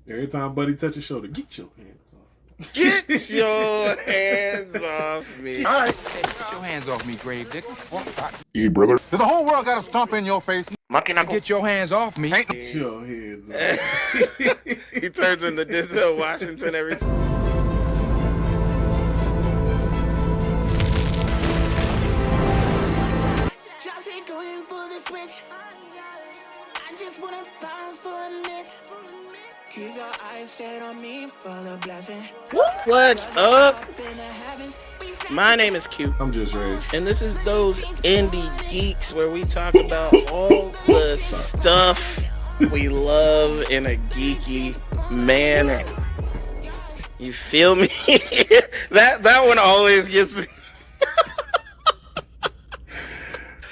Every time Buddy touch his shoulder, get your hands off. Get your hands off me. All right. Hey, get your hands off me, grave digger. Yeah, brother. The whole world got to stomp in your face. Monkey knuckle. Get your hands off me. Get your hands off. He turns into Denzel Washington every time. Going for the switch. I just wanna power for a miss. Keep your eyes staring on me for the blessing. What's up? My name is Q. I'm JusRzd. And this is Those Indie Geeks, where we talk about all the stuff we love in a geeky manner. You feel me? that one always gets me.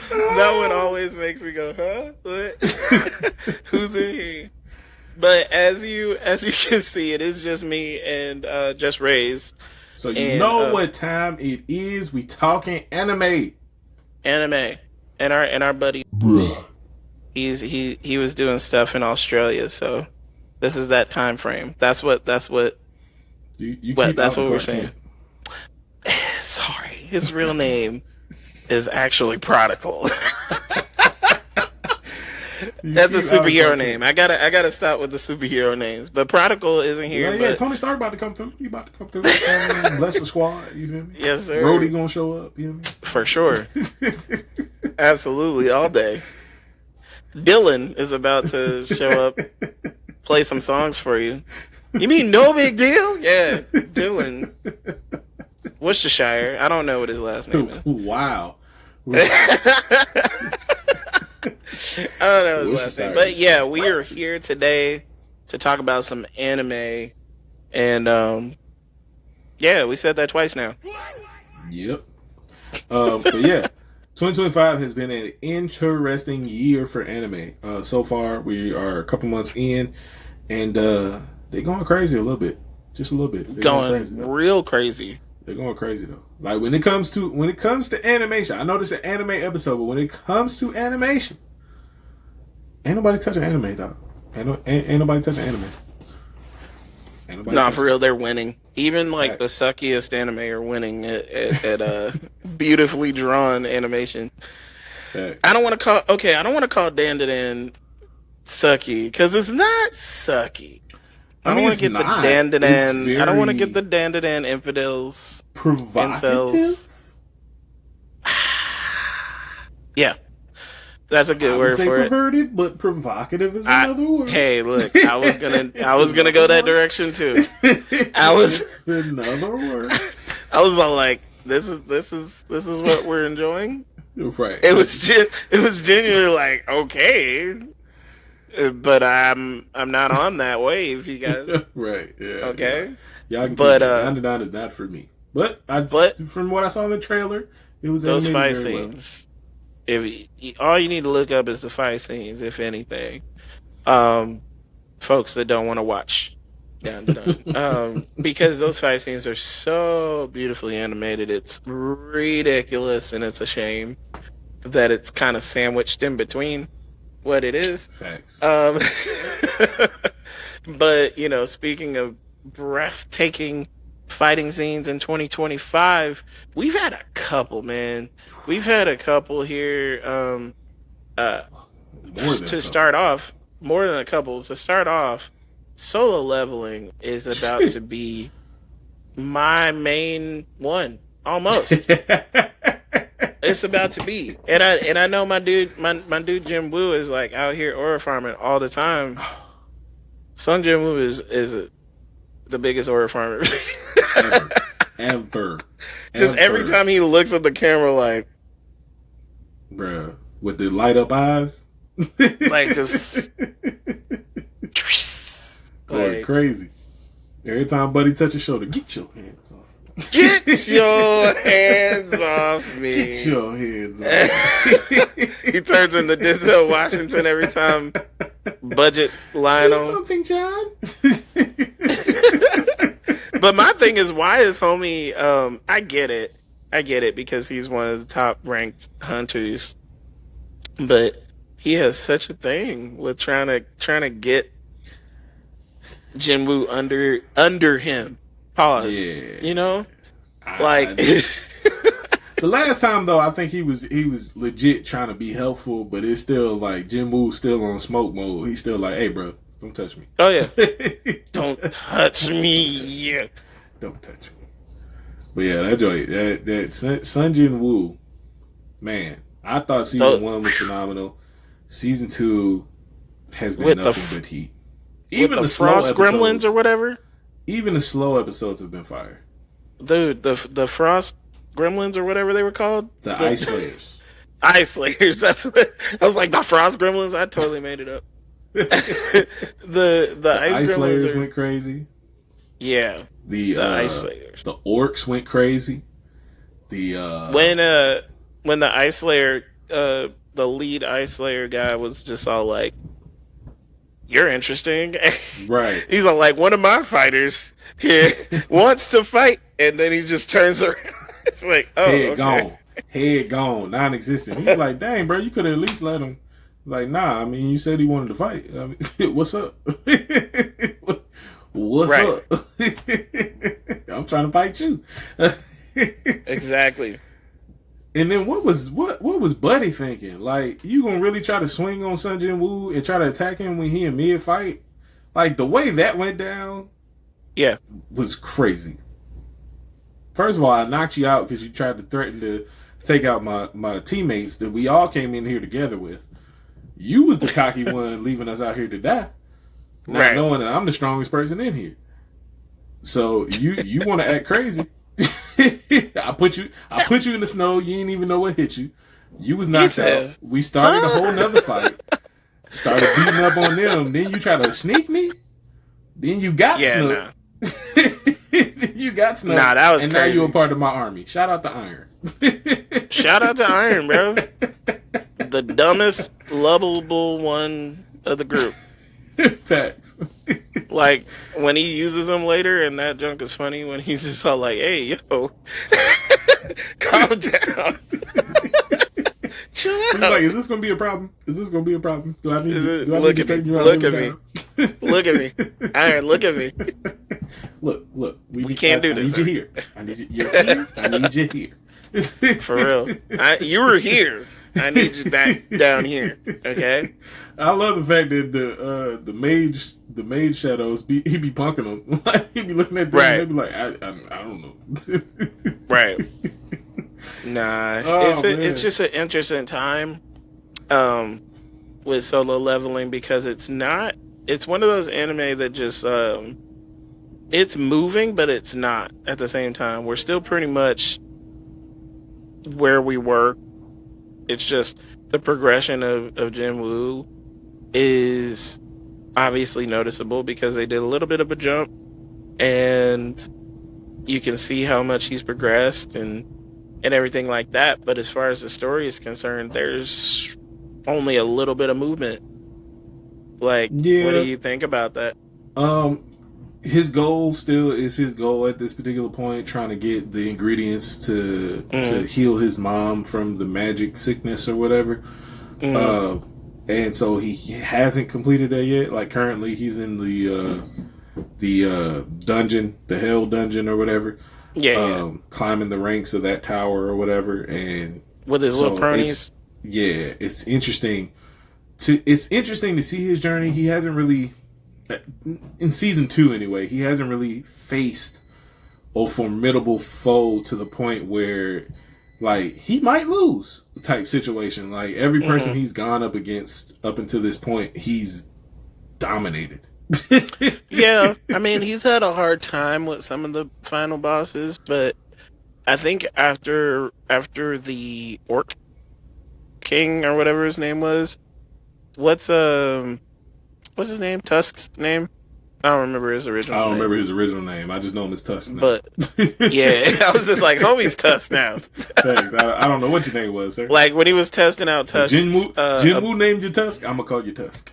That one always makes me go, huh? What? Who's in here? But as you can see, it is just me and JusRzd. So you know what time it is? We talking anime. Anime. And our buddy, Bruh. he was doing stuff in Australia, so this is that time frame. That's what that's what we're saying. Sorry, his real name is actually Prodigyl. That's a superhero name. I gotta stop with the superhero names. But Prodigyl isn't here. Yeah, Tony Stark about to come through. He about to come through. Bless the squad. You feel me? Yes, sir. Brody gonna show up. You feel me? For sure. Absolutely, all day. Dylan is about to show up, play some songs for you. You mean No Big Deal? Yeah, Dylan. Worcestershire. I don't know what his last name is. Wow. I don't know his last name. But yeah, we are here today to talk about some anime. And yeah, we said that twice now. Yep. But yeah, 2025 has been an interesting year for anime. So far, we are a couple months in, and they're going crazy a little bit. Just a little bit. They're going real crazy. They're going crazy though. Like when it comes to animation, I know this is an anime episode, but when it comes to animation, ain't nobody touching anime, dog. Ain't nobody touching anime. Nah, for real, they're winning. Even like the suckiest anime are winning at beautifully drawn animation. I don't want to call Dan Dan sucky because it's not sucky. I don't want to get the dandadan. I don't want to get the dandadan infidels. Provocative? Incels. Yeah. That's a good word for it. Perverted, but provocative is another word. Hey, look, I was gonna go that direction too. Another word. I was all like, this is what we're enjoying. Right. It was genuinely like, okay. But I'm not on that wave, you guys. Right. Yeah. Okay. Yeah. But 99 is not for me. But from what I saw in the trailer, it was those fight scenes. All you need to look up is the fight scenes, if anything. Folks that don't want to watch, because those fight scenes are so beautifully animated, it's ridiculous, and it's a shame that it's kind of sandwiched in between what it is. Facts. But speaking of breathtaking fighting scenes in 2025, we've had a couple, man. We've had a couple here. To start off, more than a couple. To start off, Solo Leveling is about to be my main one, almost. It's about to be, and I know my dude Jim Woo is like out here aura farming all the time. Sung Jim Woo is the biggest aura farmer ever. Just every time he looks at the camera, like, bruh, with the light up eyes, like just like crazy. Every time Buddy touch his shoulder, get your hands off. Get your hands off me. Get your hands off. He turns into Denzel Washington every time budget line Do on. something, John. But my thing is, why is homie? I get it because he's one of the top ranked hunters, but he has such a thing with trying to get Jinwoo under him. Pause. Yeah. You know? I the last time though, I think he was legit trying to be helpful, but it's still like Jinwoo's still on smoke mode. He's still like, "Hey, bro, don't touch me." Oh yeah, don't touch me. Don't touch me. But yeah, that joint, that Sun Jinwoo, man, I thought season 1 was phenomenal. Season 2 has been nothing but heat. Even the Frost Gremlins or whatever. Even the slow episodes have been fire. Dude, the Frost Gremlins or whatever they were called. The Ice Slayers. Ice Slayers. That's what I was like. The Frost Gremlins. I totally made it up. the Ice Slayers went crazy. Yeah. The Ice Slayers. The orcs went crazy. The when the Ice Slayer, the lead Ice Slayer guy was just all like, "You're interesting." Right. He's all like, "One of my fighters here wants to fight," and then he just turns around. It's like, oh, head gone, non-existent. He's like, "Dang, bro, you could have at least let him." Like, nah, I mean, you said he wanted to fight. I mean, what's up? What's up? I'm trying to fight you. Exactly. And then what was Buddy thinking? Like, you gonna really try to swing on Sun Jinwoo and try to attack him when he in mid fight? Like, the way that went down, yeah, was crazy. First of all, I knocked you out because you tried to threaten to take out my teammates that we all came in here together with. You was the cocky one leaving us out here to die, not knowing that I'm the strongest person in here. So you want to act crazy? I put you in the snow. You didn't even know what hit you. You was knocked out. We started a whole nother fight. Started beating up on them. Then you try to sneak me. Then you got snuck. You got snuck. Nah, that was and crazy. Now you're a part of my army. Shout out to Iron. Shout out to Iron, bro. The dumbest, lovable one of the group. Facts. Like, when he uses them later, and that junk is funny, when he's just all like, "Hey, yo, calm down." Chill out. Like, is this gonna be a problem? Is this gonna be a problem? Do I need to look at me? Look at me. Look at me. Iron, look at me. Look. We can't do this. I need you here. I need you. You're here. I need you here. For real. You were here. I need you back down here. Okay. I love the fact that the mage shadows he be punking them. He be looking at them and they be like, I don't know. Right. Nah. It's just an interesting time with solo leveling because it's one of those anime that just it's moving but it's not at the same time. We're still pretty much where we were. It's just the progression of Jinwoo is obviously noticeable because they did a little bit of a jump and you can see how much he's progressed and everything like that. But as far as the story is concerned, there's only a little bit of movement. Like, what do you think about that? His goal still is his goal at this particular point, trying to get the ingredients to heal his mom from the magic sickness or whatever. And so he hasn't completed that yet. Like, currently he's in the dungeon, the hell dungeon or whatever. Climbing the ranks of that tower or whatever, and with his little cronies. It's interesting to see his journey. He hasn't really, in season 2 anyway, he hasn't really faced a formidable foe to the point where, like, he might lose type situation. Like, every person he's gone up against up until this point, he's dominated. Yeah, I mean, he's had a hard time with some of the final bosses, but I think after the Orc King or whatever his name was, what's his name? Tusk's name? I don't remember his original name. I don't remember his original name. I just know him as Tusk now. But, yeah, I was just like, homie's Tusk now. Thanks. I don't know what your name was, sir. Like, when he was testing out Tusk. Jinwoo named you Tusk? I'm going to call you Tusk.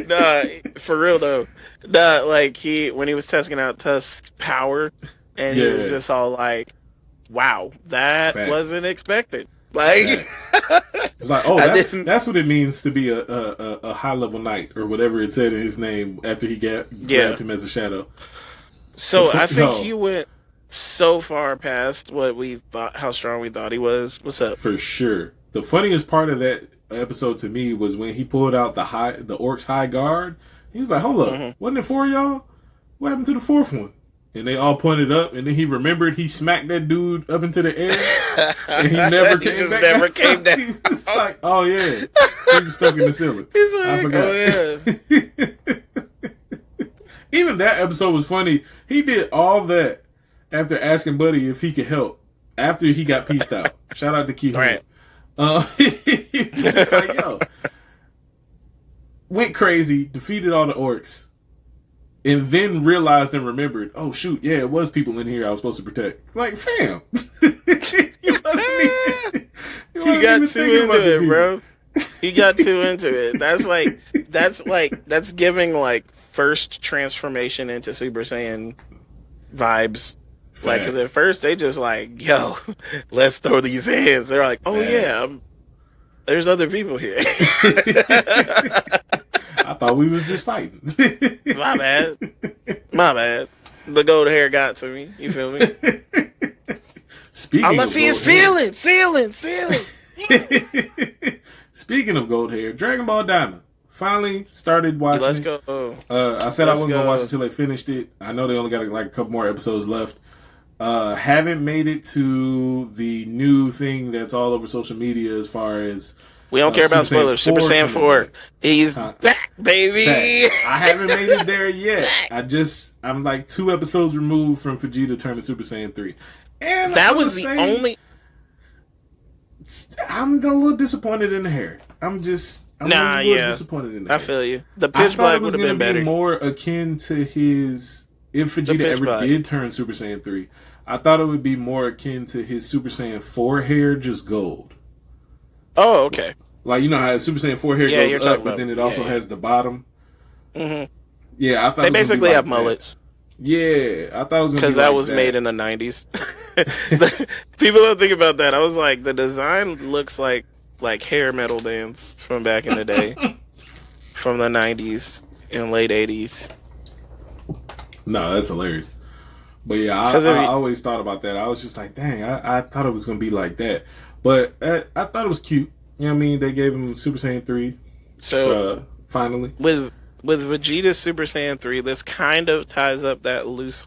Nah, for real, though. Nah, like, when he was testing out Tusk's power, and he was just all like, wow, that wasn't expected. Like, it's like, oh, that's what it means to be a high level knight or whatever it said in his name after he grabbed him as a shadow. So I think he went so far past what we thought, how strong we thought he was. What's up? For sure. The funniest part of that episode to me was when he pulled out the Orc's high guard. He was like, hold up, wasn't it 4 of y'all? What happened to the 4th one? And they all pointed up, and then he remembered he smacked that dude up into the air, and he never came back. Never came down. He was like, oh yeah, he was stuck in the ceiling. He's like, I forgot. oh yeah. Even that episode was funny. He did all that after asking Buddy if he could help. After he got pieced out. Shout out to Keith. Right. He was just like, yo, went crazy, defeated all the orcs. And then realized and remembered, oh shoot, yeah, it was people in here I was supposed to protect. Like, fam. He got too into it, bro. He got too into it. That's giving like first transformation into Super Saiyan vibes. Like, because at first they just like, yo, let's throw these hands. They're like, oh yeah, there's other people here. I thought we was just fighting. My bad. The gold hair got to me. You feel me? Let's see it ceiling. Speaking of gold hair, Dragon Ball Diamond. Finally started watching. Let's go. I said I wasn't going to watch it until they finished it. I know they only got like a couple more episodes left. Haven't made it to the new thing that's all over social media as far as we don't care about spoilers. Super Saiyan 4. He's back, baby. I haven't made it there yet. I'm like 2 episodes removed from Vegeta turning Super Saiyan 3. And that was the only. I'm a little disappointed in the hair. I'm a little disappointed in the hair. I feel you. The pitch black would have been better. More akin to his. If Vegeta ever did turn Super Saiyan 3, I thought it would be more akin to his Super Saiyan 4 hair, just gold. Oh, okay. Like, you know how Super Saiyan 4 hair goes up, but then it also has the bottom? Mm-hmm. Yeah, I thought they basically have mullets. Yeah, I thought it was going to be because that was made in the 90s. People don't think about that. I was like, the design looks like hair metal bands from back in the day. From the 90s and late 80s. No, that's hilarious. But yeah, I always thought about that. I was just like, dang, I thought it was going to be like that. But I thought it was cute. You know what I mean? They gave him Super Saiyan 3. So, finally. With Vegeta's Super Saiyan 3, this kind of ties up that loose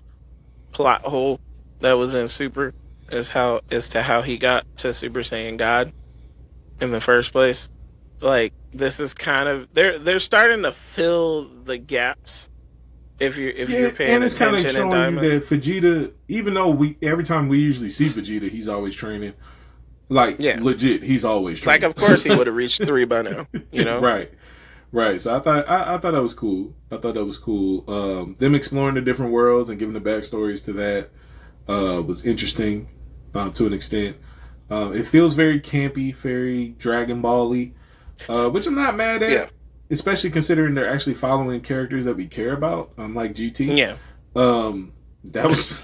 plot hole that was in Super as to how he got to Super Saiyan God in the first place. Like, this is kind of they're starting to fill the gaps if you're paying attention in Diamond. You that Vegeta, even though every time we usually see Vegeta, he's always training. Like, legit, he's always training. Like, of course he would have reached 3 by now, you know? Right. So I thought that was cool. Them exploring the different worlds and giving the backstories to that was interesting to an extent. It feels very campy, very Dragon Ball-y, which I'm not mad at. Yeah. Especially considering they're actually following characters that we care about, unlike GT. Yeah. That was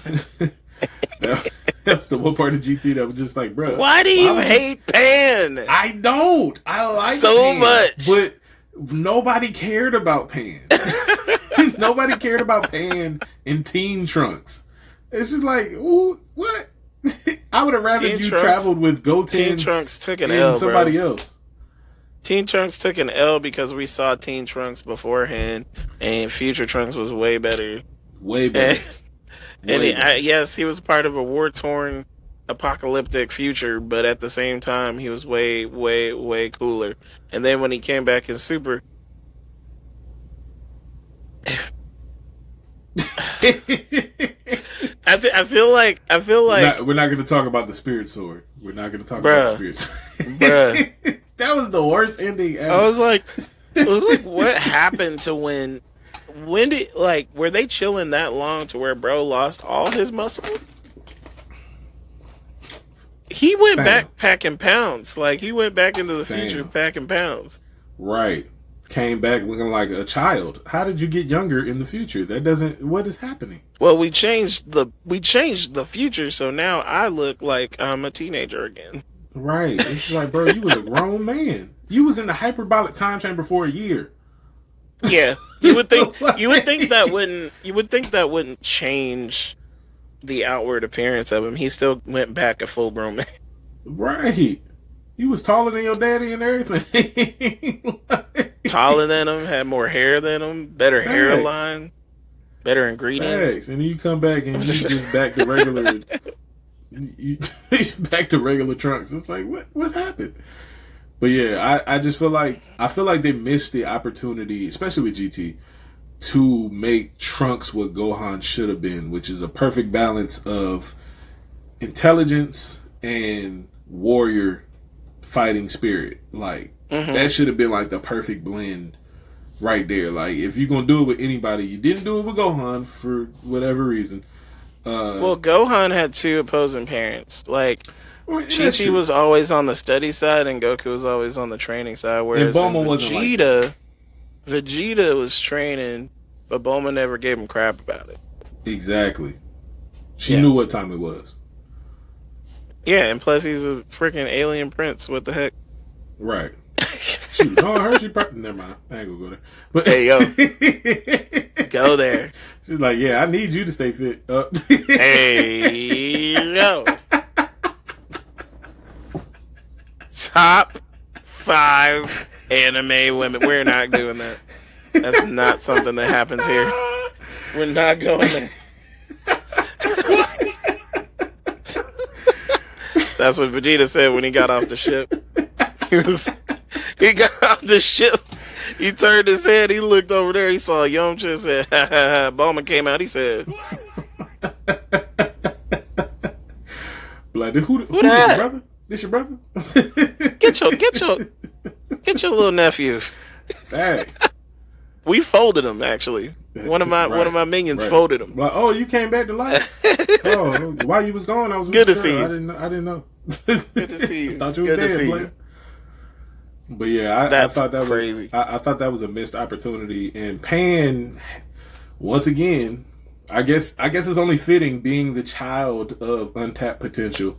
that was the one part of GT that was just like, bro. Why do you hate Pan? I don't. I like so Pan, much, but nobody cared about Pan. Nobody cared about Pan in Teen Trunks. It's just like, ooh, what? I would have rather you traveled with Goten. Teen Trunks took an L, somebody else. Teen Trunks took an L because we saw Teen Trunks beforehand, and Future Trunks was way better. Way better. Yes, he was part of a war-torn, apocalyptic future, but at the same time, he was way, way, way cooler. And then when he came back in Super, I feel like we're not going to talk about the Spirit Sword. We're not going to talk about the Spirit Sword. Bruh. That was the worst ending ever. I was like, what happened to when did, like, were they chilling that long to where bro lost all his muscle? He went back packing pounds. Like, he went back into the future packing pounds. Right. Came back looking like a child. How did you get younger in the future? What is happening? Well, we changed the future, so now I look like I'm a teenager again. Right. It's like, bro, you was a grown man. You was in the hyperbolic time chamber for a year. Yeah, you would think that wouldn't change the outward appearance of him. He still went back a full grown man. Right. You was taller than your daddy and everything. Taller than him, had more hair than him, better hairline, better ingredients. Facts. And then you come back and you just back to regular. You back to regular Trunks. It's like, what happened? But yeah, I just feel like they missed the opportunity, especially with GT, to make Trunks what Gohan should have been, which is a perfect balance of intelligence and warrior fighting spirit. Like that should have been like the perfect blend right there. Like if you're gonna do it with anybody, you didn't do it with Gohan for whatever reason. Well, Gohan had two opposing parents. Like Chi-Chi was always on the study side, and Goku was always on the training side. Whereas Vegeta was training, but Bulma never gave him crap about it. Exactly. She knew what time it was. Yeah, and plus he's a freaking alien prince. What the heck? Right. Shoot. Oh, I heard she never mind. I ain't gonna go there. But hey, yo. Go there. She's like, yeah, I need you to stay fit. Hey, yo. Top 5 anime women. We're not doing that. That's not something that happens here. We're not going there. That's what Vegeta said when he got off the ship. He got off the ship. He turned his head. He looked over there. He saw Yamcha. Said, Bulma came out. He said, like, who that? Your brother? This your brother? Get your little nephew. Thanks. We folded him actually. One of my minions folded him. Like, oh, you came back to life. Oh, while you was gone, I was good to see you. I didn't know. Good to see you. Thought you was dead, Blake. But yeah, I thought that crazy. I thought that was a missed opportunity. And Pan, once again, I guess it's only fitting, being the child of untapped potential,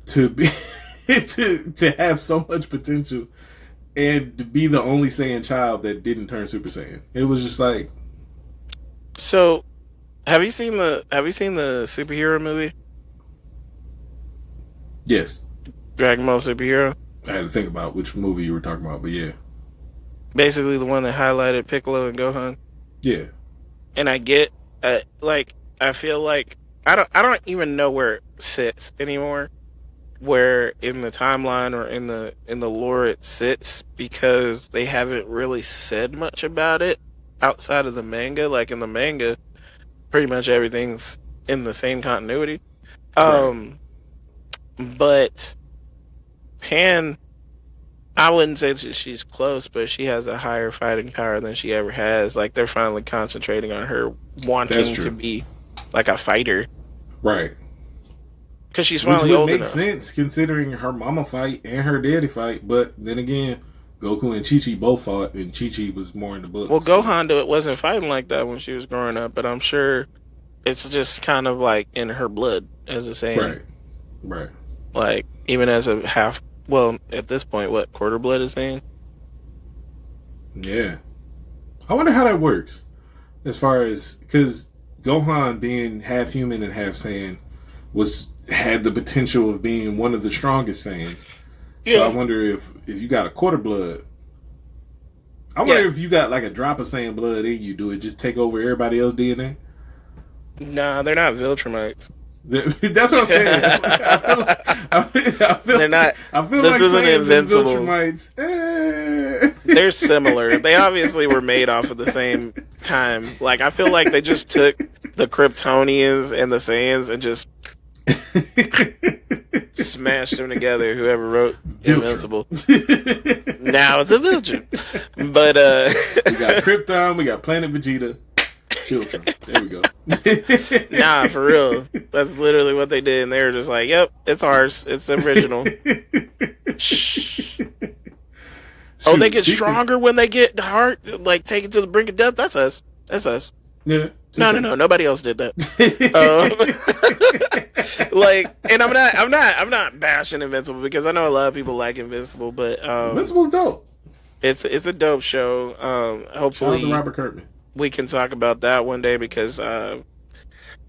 to be to have so much potential and to be the only Saiyan child that didn't turn Super Saiyan. It was just like. So, have you seen the superhero movie? Yes. Dragon Ball Superhero? I had to think about which movie you were talking about, but yeah. Basically the one that highlighted Piccolo and Gohan. Yeah. And I get, I feel like, I don't even know where it sits anymore, where in the timeline or in the lore it sits, because they haven't really said much about it outside of the manga. Like in the manga, pretty much everything's in the same continuity. Right. But Pan, I wouldn't say that she's close, but she has a higher fighting power than she ever has. Like they're finally concentrating on her wanting to be like a fighter, right? Because she's finally old enough. Which would make sense considering her mama fight and her daddy fight. But then again, Goku and Chi-Chi both fought, and Chi-Chi was more in the books. Well, Gohan wasn't fighting like that when she was growing up, but I'm sure it's just kind of like in her blood as a Saiyan. Right. Like even as a half. Well, at this point, what, quarter blood is Saiyan? Yeah. I wonder how that works. As far as, because Gohan being half human and half Saiyan had the potential of being one of the strongest Saiyans. Yeah. So I wonder if you got a quarter blood. I wonder if you got like a drop of Saiyan blood in you, do it just take over everybody else's DNA? Nah, they're not Viltrumites. That's what I'm saying. I feel they're not. I feel this like isn't invincible. They're similar. They obviously were made off at the same time. Like I feel like they just took the Kryptonians and the Saiyans and just smashed them together. Whoever wrote Invincible. Now it's a Viltrum. But we got Krypton. We got Planet Vegeta. Viltrum. There we go. Nah, for real. That's literally what they did, and they were just like, "Yep, it's ours. It's original." Shh. Oh, they get stronger when they get hard, like taken to the brink of death. That's us. Yeah. No. Nobody else did that. Like, and I'm not bashing Invincible because I know a lot of people like Invincible, but Invincible's dope. It's a dope show. Shout out Hopefully, to Robert Kirkman. we can talk about that one day because I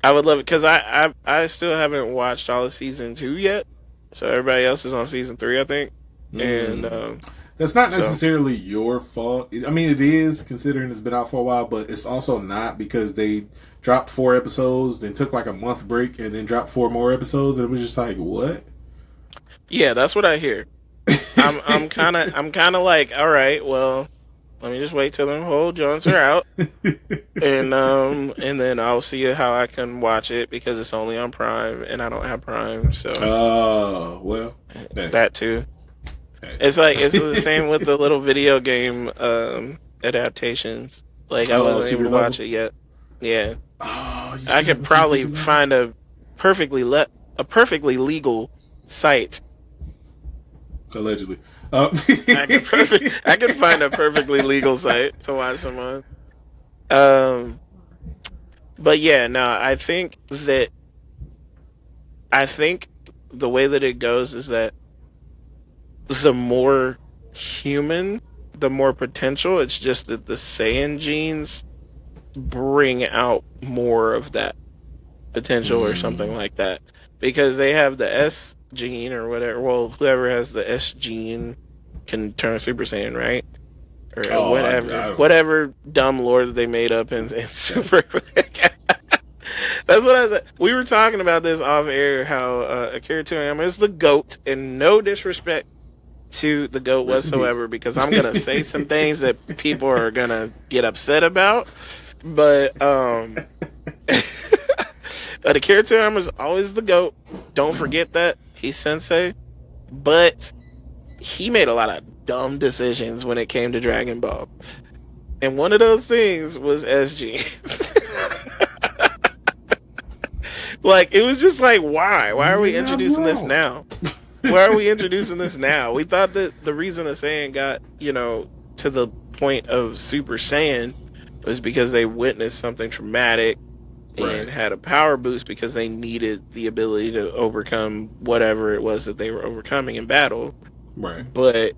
would love it because I still haven't watched all of season 2 yet, so everybody else is on season 3, I think, and that's not necessarily your fault. I mean, it is considering it's been out for a while, but it's also not because they dropped 4 episodes, then took like a month break, and then dropped 4 more episodes, and it was just like, what? Yeah, that's what I hear. I'm kind of like, all right, well, let me just wait till them whole joints are out, and then I'll see how I can watch it because it's only on Prime, and I don't have Prime, so. Oh, well, that too. It's like it's the same with the little video game adaptations. Like I wasn't able to watch it yet. Yeah, I could probably find a perfectly legal site. Allegedly, I could find a perfectly legal site to watch them on. But yeah, no, I think the way that it goes is that the more human, the more potential. It's just that the Saiyan genes bring out more of that potential or something like that. Because they have the S gene or whatever. Well, whoever has the S gene can turn Super Saiyan, right? Or whatever dumb lore that they made up in Super. That's what I said. We were talking about this off air, how Akira Toriyama is the GOAT, and no disrespect to the GOAT whatsoever, because I'm gonna say some things that people are gonna get upset about, but Akira Toriyama is always the GOAT. Don't forget that he's sensei, but he made a lot of dumb decisions when it came to Dragon Ball, and one of those things was SGs. Like, it was just like, why are we introducing this now? Why are we introducing this now? We thought that the reason a Saiyan got, to the point of Super Saiyan was because they witnessed something traumatic and had a power boost because they needed the ability to overcome whatever it was that they were overcoming in battle. Right. But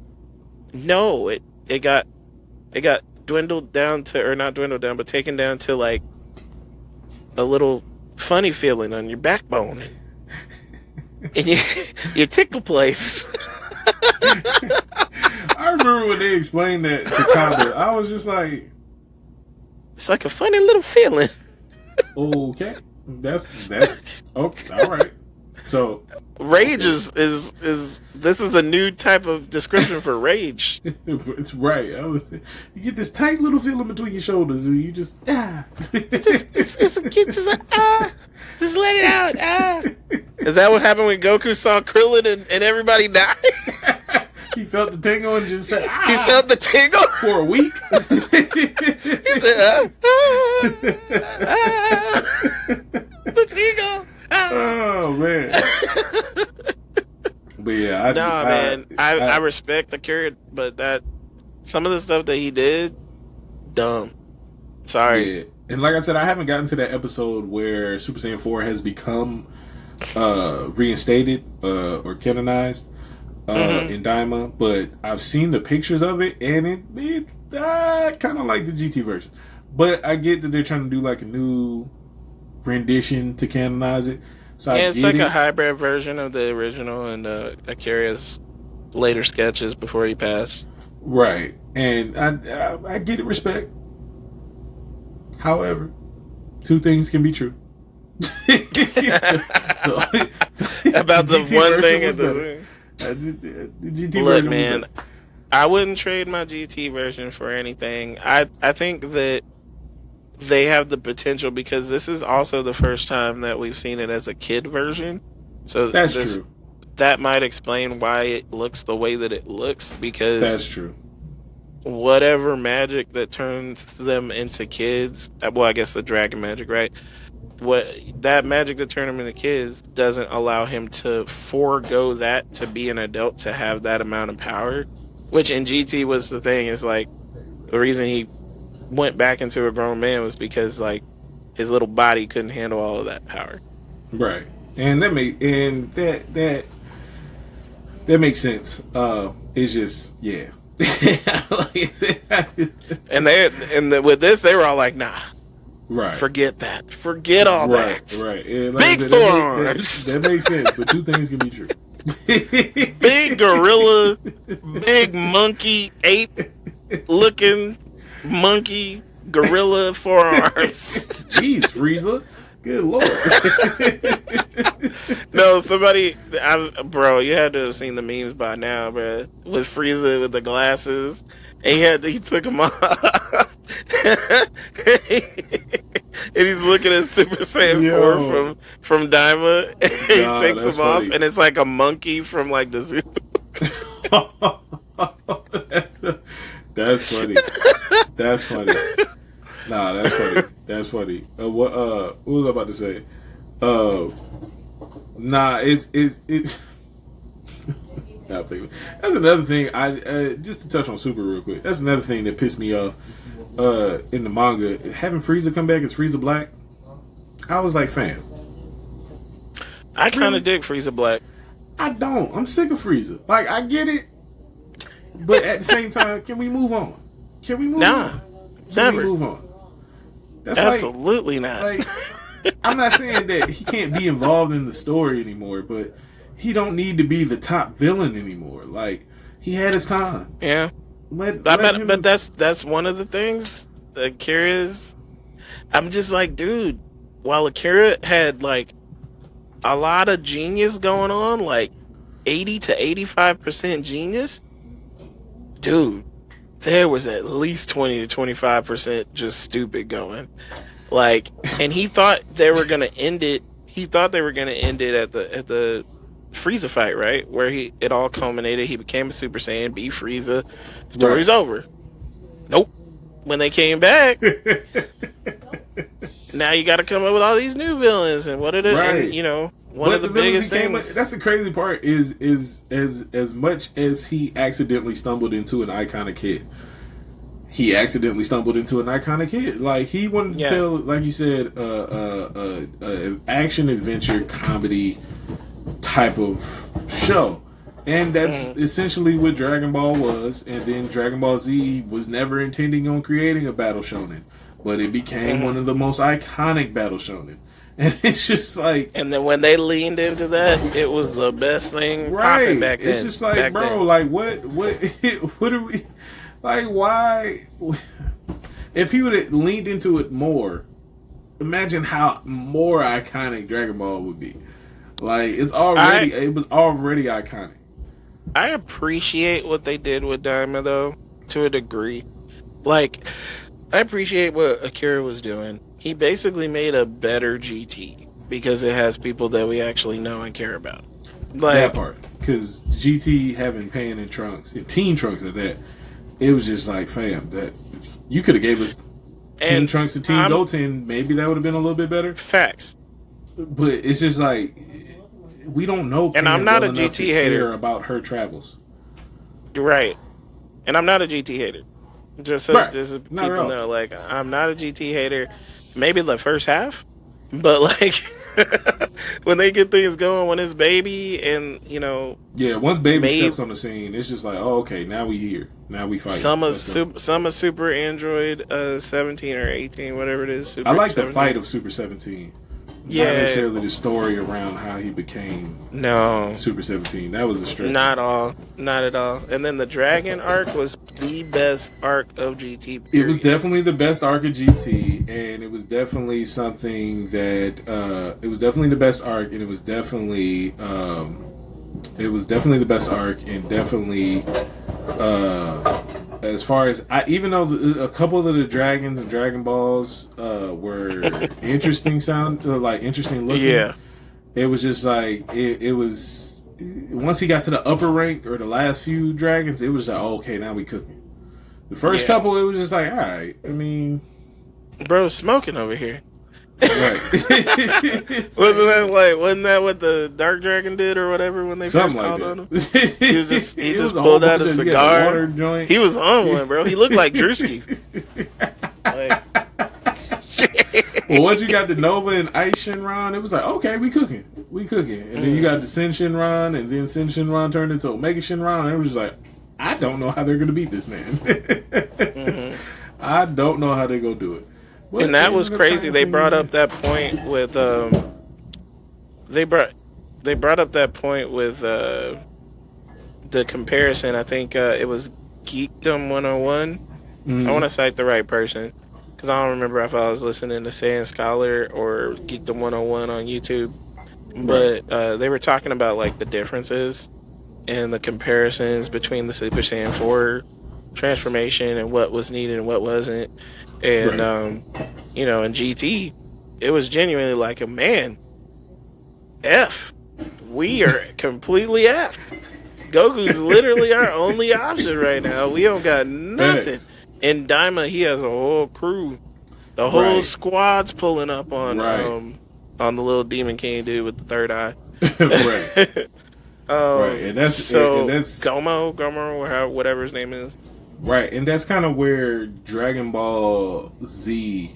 no, it got dwindled down to, or not dwindled down, but taken down to like a little funny feeling on your backbone. And your tickle place. I remember when they explained that to Kaba. I was just like, it's like a funny little feeling. Okay, that's all right. So rage is this is a new type of description for rage. It's right. You get this tight little feeling between your shoulders, and you just it's a kid just like just let it out. Is that what happened when Goku saw Krillin and everybody died? He felt the tingle and just said, He felt the tingle for a week. He said, the tingle. Oh man. But yeah, I respect the Akira, but that some of the stuff that he did, dumb. Sorry. Yeah. And like I said, I haven't gotten to that episode where Super Saiyan 4 has become reinstated or canonized in Daima, but I've seen the pictures of it, and it kind of like the GT version. But I get that they're trying to do like a new rendition to canonize it. So yeah, it's like a hybrid version of the original and Akira's later sketches before he passed. Right, and I get it, respect. However, two things can be true. About the one thing at the GT look, version, man, I wouldn't trade my GT version for anything. I think that they have the potential, because this is also the first time that we've seen it as a kid version. So that's true. That might explain why it looks the way that it looks, because that's true. Whatever magic that turns them into kids, well, I guess the dragon magic, right? That magic that turned him into kids doesn't allow him to forego that to be an adult to have that amount of power, which in GT was the thing. Is like the reason he went back into a grown man was because like his little body couldn't handle all of that power. Right. and that makes sense. It's just With this, they were all like, nah. Right. Forget that. Forget all that. Right. And big forearms. That makes sense, but two things can be true. Big gorilla, big monkey, ape-looking monkey, gorilla forearms. Jeez, Frieza. Good lord. No, bro, you had to have seen the memes by now, bro. With Frieza with the glasses. And he took them off. And he's looking at Super Saiyan 4 from Daima. And he takes them off, and it's like a monkey from like the zoo. That's funny. That's funny. Nah, that's funny. That's funny. What was I about to say? It's that's another thing. I just to touch on Super real quick. That's another thing that pissed me off in the manga. Having Frieza come back as Frieza Black, I was like, fam. I kind of dig Frieza Black. I don't. I'm sick of Frieza. Like, I get it, but at the same time, can we move on? Can we move on? Never. We move on? That's absolutely not. Like, I'm not saying that he can't be involved in the story anymore, but he don't need to be the top villain anymore. Like, he had his time. Yeah. But that's one of the things that Akira's. I'm just like, dude, while Akira had like a lot of genius going on, like 80 to 85% genius, dude, there was at least 20 to 25% just stupid going. Like, and he thought they were gonna end it. He thought they were gonna end it at the Frieza fight, right? Where it all culminated. He became a Super Saiyan, beat Frieza. Story's over. Nope. When they came back, now you got to come up with all these new villains, and what are the one of the biggest things. That's the crazy part is as much as he accidentally stumbled into an iconic hit. He accidentally stumbled into an iconic hit. Like, he wanted to tell, like you said, action adventure comedy type of show, and that's essentially what Dragon Ball was. And then Dragon Ball Z was never intending on creating a battle shonen, but it became one of the most iconic battle shonen. And it's just like, and then when they leaned into that, it was the best thing popping back then. It's just like, bro, like what are we like? Why? If he would have leaned into it more, imagine how more iconic Dragon Ball would be. Like, it was already iconic. I appreciate what they did with Daima, though, to a degree. Like, I appreciate what Akira was doing. He basically made a better GT because it has people that we actually know and care about. Like, that part, because GT having Pan and Trunks, Teen Trunks at that, it was just like, fam, that you could have gave us Teen Trunks and Teen Goten. Maybe that would have been a little bit better. Facts. But it's just like, we don't know. And I'm not a GT hater about her travels. Right. And I'm not a GT hater. Just so people know, like, I'm not a GT hater. Maybe the first half, but like when they get things going, when it's Baby and once Baby steps on the scene, it's just like, oh, okay, now we here, now we fight. Some Super Android 17 or 18, whatever it is. I like 17. The fight of Super 17. Not necessarily the story around how he became Super 17. That was a stretch. Not at all. And then the Dragon arc was the best arc of GT. Period. It was definitely the best arc of GT, and it was definitely something that it was definitely the best arc, and it was definitely the best arc, and definitely as far as even though a couple of the dragons and Dragon Balls were interesting interesting looking, it was just like it was once he got to the upper rank or the last few dragons, it was like, oh, okay, now we cooking. The first couple, it was just like, all right. I mean, bro, smoking over here. Right. Wasn't that what the Dark Dragon did or whatever when they first called on him? He just pulled out a cigar. He was on one, bro. He looked like JusRzd. Well, once you got the Nova and Ice Shinron, it was like, okay, we cooking. And then you got the Sen Shinron, and then Sen Shinron turned into Omega Shinron, and it was just like, I don't know how they're going to beat this man. I don't know how they're going to do it. But and that was crazy. They brought up that point with they brought up that point with the comparison. I think it was Geekdom 101. I want to cite the right person because I don't remember if I was listening to Saiyan Scholar or Geekdom 101 on YouTube. But they were talking about like the differences and the comparisons between the Super Saiyan 4 transformation and what was needed and what wasn't. And you know, in GT, it was genuinely like a man. We are completely effed. Goku's literally our only option right now. We don't got nothing. In Daima, he has a whole crew. The whole squad's pulling up on the little Demon King dude with the third eye. And that's Gomo, or whatever his name is. Right, and that's kind of where Dragon Ball Z,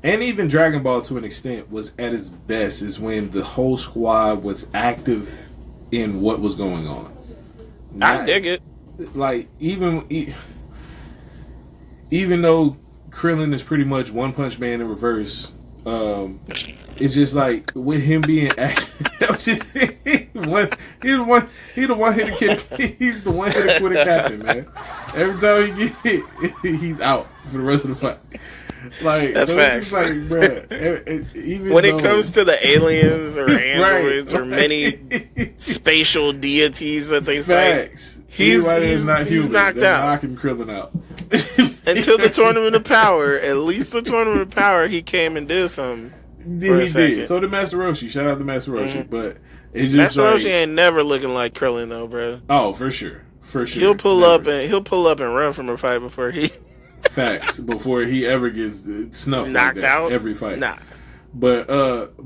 and even Dragon Ball to an extent, was at its best, is when the whole squad was active in what was going on. I dig it. Like, even though Krillin is pretty much One Punch Man in reverse, it's just like with him being active, he's the one hitter kid. He's the one hitter quitter captain, man. Every time he get hit, he's out for the rest of the fight. Like, that's so facts. Like, bruh, even when it comes to the aliens or androids or many spatial deities that they fight, he's knocked out. Knocking Krillin out. Until the Tournament of Power, at least the Tournament of Power, he came and did something. He did. So did Master Roshi. Shout out to Master Roshi. But it's just Master Roshi ain't never looking like Krillin though, bro. Oh, for sure. He'll pull up and run from a fight before he facts before he ever gets snuffed knocked like that, out every fight. Nah. But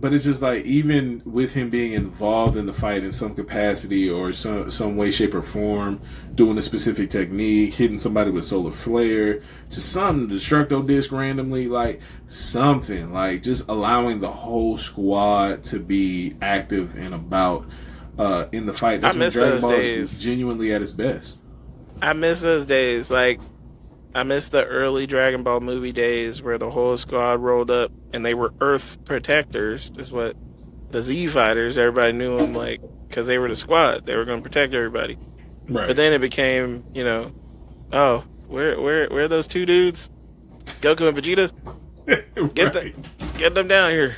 it's just like, even with him being involved in the fight in some capacity or some way, shape, or form, doing a specific technique, hitting somebody with solar flare, just something, destructo disc randomly, like something, like just allowing the whole squad to be active and about in the fight. That's when Dragon Ball is genuinely at its best. I miss those days. Like, I miss the early Dragon Ball movie days where the whole squad rolled up and they were Earth's protectors. That's what the Z fighters, everybody knew them, like, because they were the squad. They were going to protect everybody. Right. But then it became, you know, oh, where are those two dudes? Goku and Vegeta? Get them down here.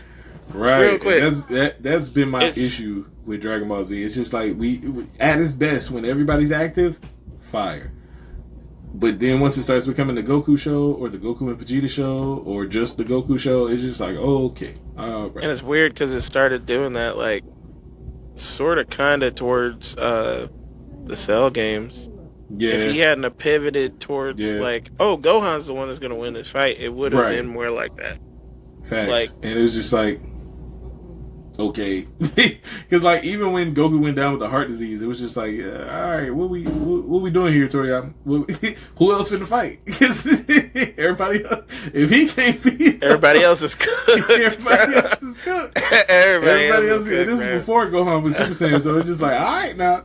Right. Real quick. That's been my issue with Dragon Ball Z. It's just like, we at its best, when everybody's active, fire. But then once it starts becoming the Goku show or the Goku and Vegeta show or just the Goku show, it's just like, oh, okay. Right. And it's weird because it started doing that, like, sort of kind of towards the Cell games. Yeah. If he hadn't have pivoted towards, like, oh, Gohan's the one that's going to win this fight, it would have been more like that. Facts. Like, and it was just like, okay. Because, like, even when Goku went down with the heart disease, it was just like, all right, what we doing here, Toriyama? Who else finna fight? Because everybody else, if he can't beat everybody else is cooked. Everybody else is cooked. Everybody else is cooked. And this is before Gohan was Super Saiyan, so it's just like, all right, now.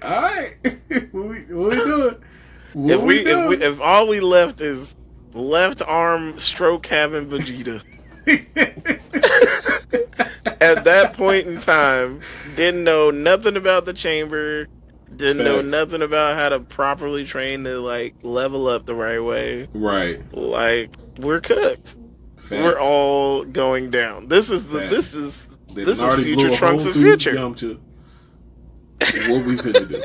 All right. What we doing? If all we left is left arm stroke having Vegeta. At that point in time, didn't know nothing about the chamber, didn't know nothing about how to properly train to, like, level up the right way. Right. Like, we're cooked. Facts. We're all going down. This is future Trunks' future. Yamcha. What we finna do?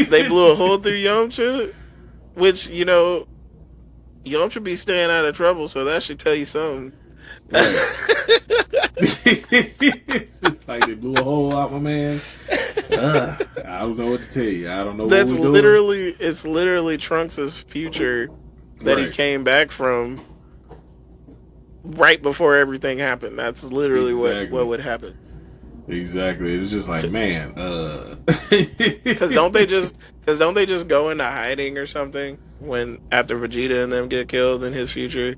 They blew a hole through Yamcha, which, you know, Yamcha be staying out of trouble, so that should tell you something. Right. It's just like they blew a hole out my man. I don't know what to tell you. I don't know. That's what we're doing. It's literally Trunks' future that he came back from right before everything happened. That's literally what would happen. Exactly. It's just like, man, because don't they just go into hiding or something when after Vegeta and them get killed in his future?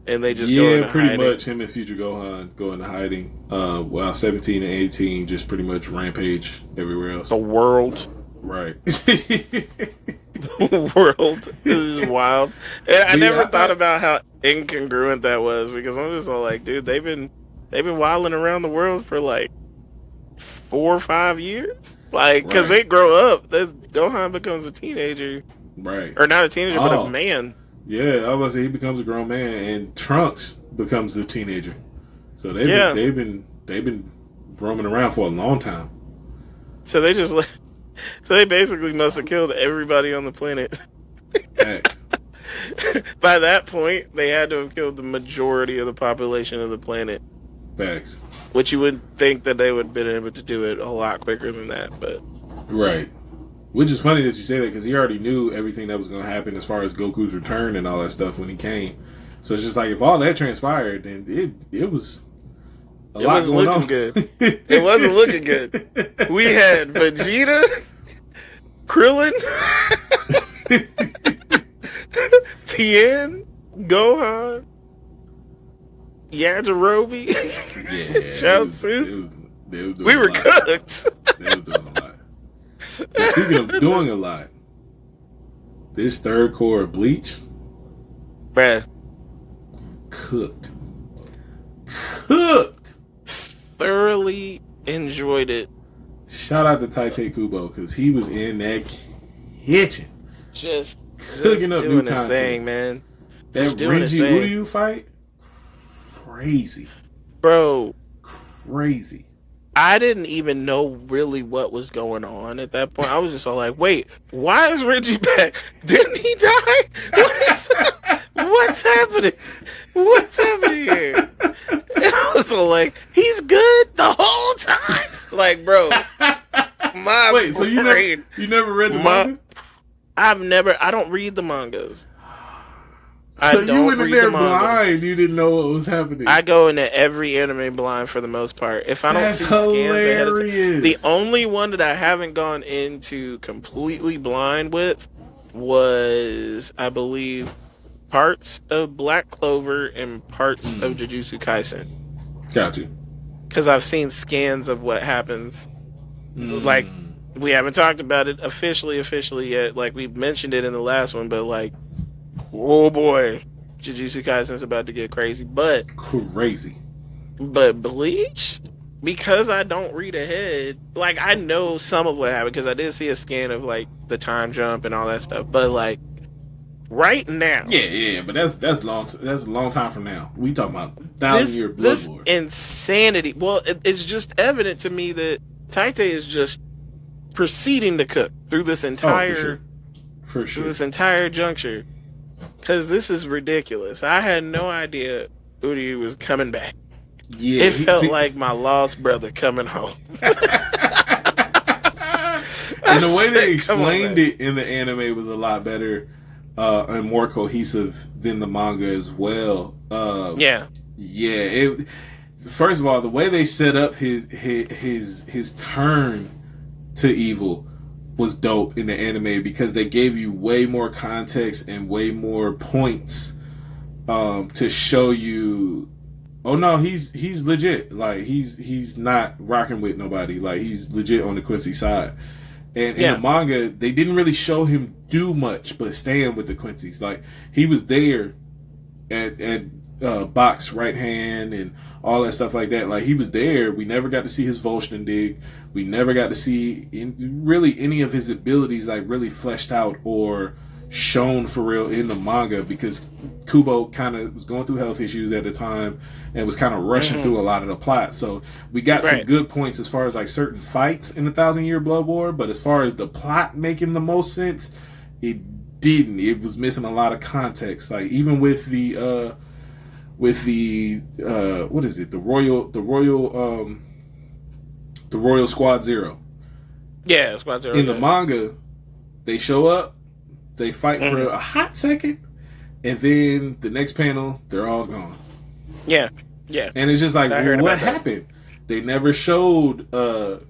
and they just go into pretty hiding. much him and Future Gohan go into hiding. While 17 and 18 just pretty much rampage everywhere else. The world. Right. The world is wild. And I never thought about how incongruent that was, because I'm just all like, dude, they've been wilding around the world for like 4 or 5 years. Like, because they grow up. Gohan becomes a teenager. Right. Or not a teenager, but a man. Yeah, I was say he becomes a grown man, and Trunks becomes a teenager. So they've been roaming around for a long time. So they just so they basically must have killed everybody on the planet. Facts. By that point, they had to have killed the majority of the population of the planet. Facts. Which you would think that they would have been able to do it a lot quicker than that, but right. Which is funny that you say that, because he already knew everything that was going to happen as far as Goku's return and all that stuff when he came. So it's just like, if all that transpired, then it was a lot going on. Good. It wasn't looking good. We had Vegeta, Krillin, Tien, Gohan, Yajirobe, Chaozu. We were cooked. They was doing a lot. But speaking of doing a lot, this third core of Bleach, bruh, cooked. Thoroughly enjoyed it. Shout out to Tite Kubo, because he was in that kitchen, just cooking up doing new his content. Thing, man. That Just doing his Renji thing, Uryu fight, crazy, bro. crazy. I didn't even know really what was going on at that point. I was just all like, wait, why is Reggie back? Didn't he die? What's happening? What's happening here? And I was all like, he's good the whole time. Like, bro, my Wait, so you never read the manga? I don't read the mangas. So you went in there blind. You didn't know what was happening. I go into every anime blind for the most part. If I don't see scans ahead of time, the only one that I haven't gone into completely blind with was, I believe, parts of Black Clover and parts of Jujutsu Kaisen. Got you. Because I've seen scans of what happens. Like, we haven't talked about it officially yet. Like, we mentioned it in the last one, but like, oh boy, Jujutsu Kaisen's about to get crazy. But Bleach, because I don't read ahead, like, I know some of what happened because I did see a scan of like the time jump and all that stuff. But like right now, but that's a long time from now. We talking about 1,000-year Blood War. Insanity. Well, it's just evident to me that Tite is just proceeding to cook through this entire for sure. Through this entire juncture. Because this is ridiculous. I had no idea Uryu was coming back. Yeah, it felt like my lost brother coming home. And the way they explained it in the anime was a lot better and more cohesive than the manga as well. First of all, the way they set up his turn to evil was dope in the anime, because they gave you way more context and way more points to show you, oh no, he's legit. Like, he's not rocking with nobody. Like, he's legit on the Quincy side. And in the manga, they didn't really show him do much but stand with the Quincy's. Like, he was there at Bach's right hand and all that stuff like that. Like, he was there. We never got to see his Volshin dig. We never got to see really any of his abilities like really fleshed out or shown for real in the manga, because Kubo kind of was going through health issues at the time and was kind of rushing through a lot of the plot. So we got some good points as far as like certain fights in the 1,000-year Blood War, but as far as the plot making the most sense, it didn't. It was missing a lot of context. Like, even with the what is it? The Royal Squad Zero. Yeah, Squad Zero. In the manga, they show up, they fight for a hot second, and then the next panel, they're all gone. Yeah. And it's just like, well, what happened? They never showed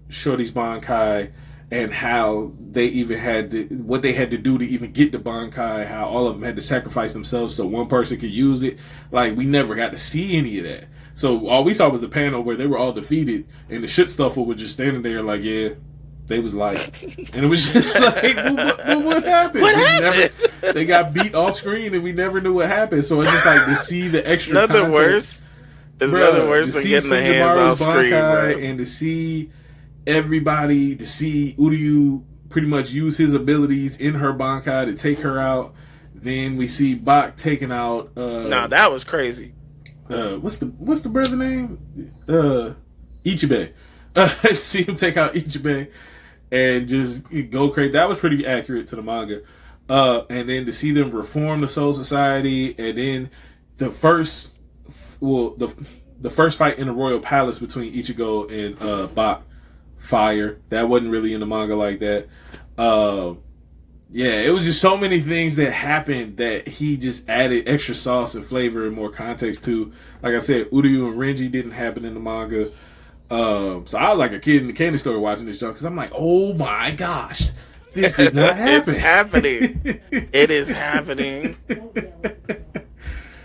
Shorty's Bankai and how they even had what they had to do to even get the Bankai, how all of them had to sacrifice themselves so one person could use it. Like, we never got to see any of that. So all we saw was the panel where they were all defeated, and the shit stuffer was just standing there like, yeah, they was like, and it was just like, what happened? What happened? They got beat off screen, and we never knew what happened. So it's just like to see the extra. It's nothing worse. It's nothing worse than getting the hands off screen, bro. And to see everybody, to see Uryu pretty much use his abilities in her Bankai to take her out. Then we see Bach taking out. Nah, that was crazy. What's the brother name? Ichibe. See him take out Ichibe and just go crazy. That was pretty accurate to the manga. And then to see them reform the Soul Society, and then the first fight in the Royal Palace between Ichigo and Bach, fire. That wasn't really in the manga like that. Yeah, it was just so many things that happened that he just added extra sauce and flavor and more context to. Like I said, Uryu and Renji didn't happen in the manga. So I was like a kid in the candy store watching this junk because I'm like, oh my gosh, this did not happen. It's happening. It is happening.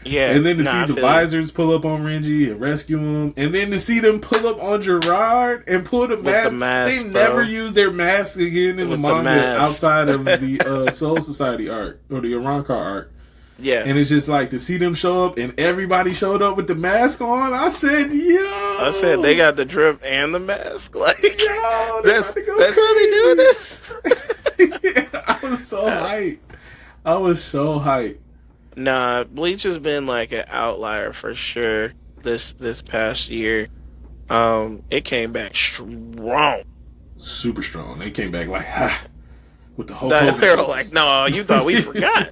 Yeah, and then to see the visors pull up on Renji and rescue him, and then to see them pull up on Gerard and pull the mask. They never used their mask again in the manga outside of the Soul Society arc or the Arrancar arc. Yeah, and it's just like to see them show up, and everybody showed up with the mask on. I said, yo. I said they got the drip and the mask. Like, yo, that's how they do this. I was so hyped. Nah, Bleach has been like an outlier for sure this past year. It came back strong. Super strong. They came back like, ha, with the whole they were like, no, you thought we forgot.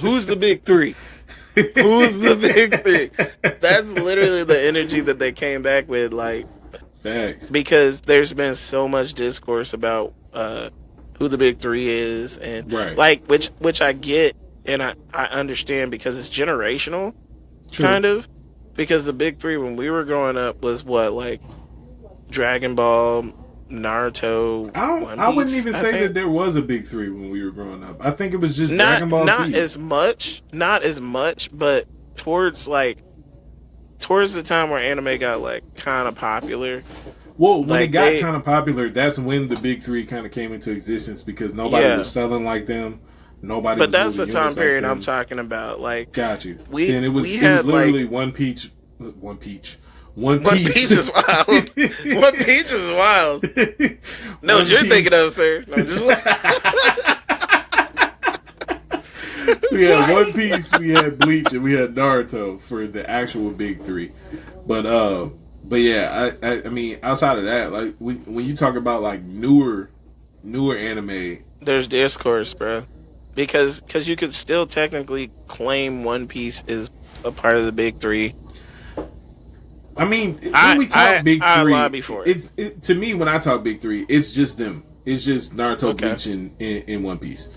Who's the big three? Who's the big three? That's literally the energy that they came back with, like, facts. Because there's been so much discourse about who the big three is, and right. like which I get. And I understand because it's generational, kind of. Because the big three when we were growing up was what, like Dragon Ball, Naruto. I wouldn't even say that there was a big three when we were growing up. I think it was just Dragon Ball not Z. not as much, but towards the time where anime got like kind of popular. Well, when it got kind of popular, that's when the big three kind of came into existence because nobody was selling like them. Nobody. But that's the time period I'm talking about. Like, got you. And it was literally like, One Piece. One Piece is wild. One Piece is wild. No, what you're thinking of, sir. No, just we had One Piece, we had Bleach, and we had Naruto for the actual big three. But yeah, I mean, outside of that, like when you talk about like newer anime, there's discourse, bro. Because you could still technically claim One Piece is a part of the big three. I mean, when we talk big three, I lobby for it. To me, when I talk big three, it's just them. It's just Naruto, Bleach, and One Piece.